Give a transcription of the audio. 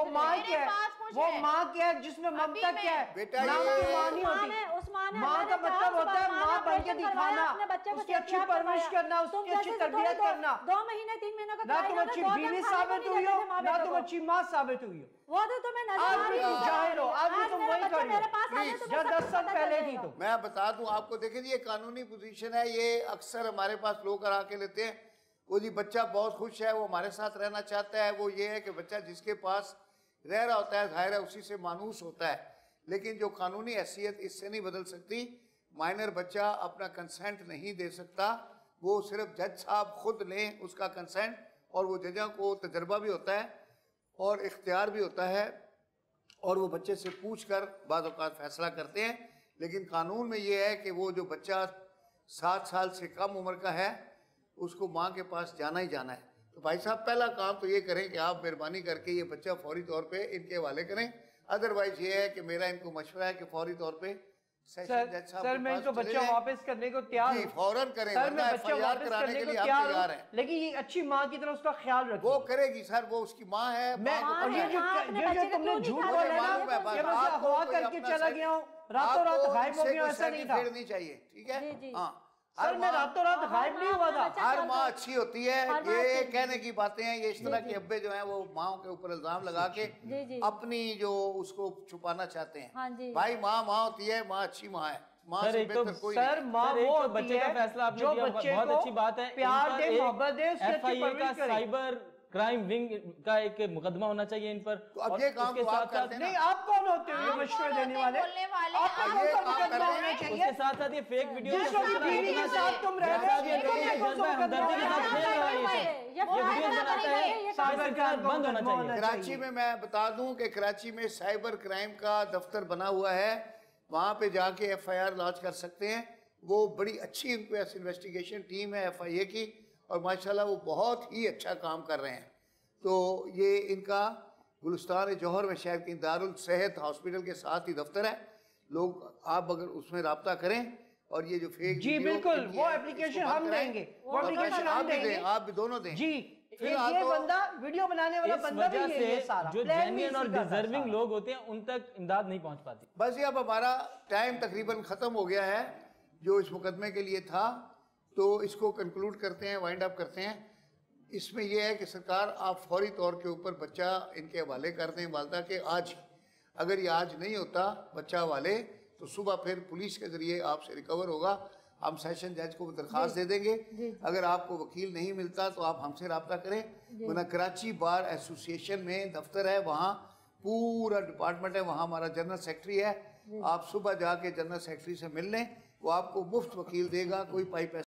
वो माँ क्या है, वो माँ क्या है जिसमें ममता क्या है, बेटा नाम की माँ नहीं होती। माँ का मतलब होता है माँ बन के दिखाना, उसकी अच्छी परवरिश करना, उसकी अच्छी तरबियत करना। 2 महीने 3 महीने का ना तुम अच्छी बीवी साबित हुई हो, ना तुम अच्छी माँ साबित हुई हो। वो तो तुम्हें नजर आज भी तुम जाहिर हो, आज भी तुम वही खड़ी हो जब 10 साल पहले थी तुम। मैं बता दूं आपको, देखिए ये कानूनी पोजीशन है, ये अक्सर हमारे पास लोग करा के लेते हैं। वो जी बच्चा बहुत खुश है, वो हमारे साथ रहना चाहता है, वो ये है कि बच्चा जिसके पास रह रहा होता है जाहिर है उसी से मानूस होता है, लेकिन जो कानूनी हैसियत इससे नहीं बदल सकती। माइनर बच्चा अपना कंसेंट नहीं दे सकता, वो सिर्फ जज साहब खुद लें उसका कंसेंट, और वो जजों को तजर्बा भी होता है और इख्तियार भी होता है, और वो बच्चे से पूछ कर बाद औक़ात फैसला करते हैं। लेकिन कानून में ये है कि वो जो बच्चा 7 साल से कम उम्र का है उसको माँ के पास जाना ही जाना है। तो भाई साहब पहला काम तो ये करें कि आप मेहरबानी करके ये बच्चा फौरी तौर पे इनके हवाले करें। अदरवाइज ये है कि मेरा इनको मशवरा है कि फौरी तौर पे सर मैं इनको बच्चा वापस करने को तैयार हूं, फौरन करें, सर मैं बच्चा FIR वापस कराने करने के को लिए हम तैयार तैयार हूं, हैं। लेकिन ये अच्छी माँ की तरह उसका ख्याल रखिए। वो करेगी सर, वो उसकी माँ है। और ये जो तुमने झूठ बोला ना कि मैं अगवा करके चला गया हूँ, रातों रात गायब हो गया, ऐसा नहीं था। नहीं चाहिए, ठीक है। हाँ सर मैं रातों रात गायब नहीं हुआ था। हर माँ अच्छी होती है, ये कहने की बातें हैं। ये इस तरह के अब्बे जो हैं वो माओ के ऊपर इल्जाम लगा के अपनी जो उसको छुपाना चाहते हैं। भाई माँ माँ होती है, माँ अच्छी माँ है। सर माँ वो होती है जो बच्चे को अच्छी बात है, प्यार दे, मोहब्बत दे, उसकी अच्छी परवरिश करे। साइबर क्राइम विंग का एक मुकदमा होना चाहिए इन पर। तो अब ये काम तो आप करते हैं। नहीं आप कौन होते हो ये मशवरे देने वाले? आपको ये मुकदमा होना चाहिए। उसके साथ साथ ये फेक वीडियो जिसको की बीवी के साथ तुम रह रहे हो, कराची में मैं बता दूं कि कराची में साइबर क्राइम का दफ्तर बना हुआ है, वहां पे जाके FIR लॉन्च कर सकते हैं। वो बड़ी अच्छी इन्वेस्टिगेशन टीम है FIA की, और माशाल्लाह वो बहुत ही अच्छा काम कर रहे हैं। तो ये इनका गुलिस्तान जौहर में शहर की दारुल सेहत हॉस्पिटल के साथ ही दफ्तर है। लोग आप अगर उसमें रब्ता करें, और ये जो फेक जी बिल्कुल वो एप्लीकेशन हम देंगे, वो एप्लीकेशन हम देंगे, आप भी दोनों दें जी। ये बंदा वीडियो बनाने वाला बंदा भी ये सारा जो जेन्युइन और डिजर्विंग लोग होते हैं उन तक इमदाद नहीं पहुंच पाती। बस ये अब हमारा टाइम तकरीबन ख़त्म हो गया है जो इस मुकदमे के लिए था, तो इसको कंक्लूड करते हैं, वाइंड अप करते हैं। इसमें यह है कि सरकार आप फौरी तौर के ऊपर बच्चा इनके हवाले कर दें वालदा के आज। अगर ये आज नहीं होता बच्चा वाले, तो सुबह फिर पुलिस के ज़रिए आपसे रिकवर होगा। हम सेशन जज को दरख्वास्त दे देंगे। अगर आपको वकील नहीं मिलता तो आप हमसे रब्ता करें, वरना कराची बार एसोसिएशन में दफ्तर है, वहाँ पूरा डिपार्टमेंट है, वहाँ हमारा जनरल सेक्रेटरी है। आप सुबह जाके जनरल सेक्रेटरी से मिल लें, वो आपको मुफ्त वकील देगा, कोई पाई पैसा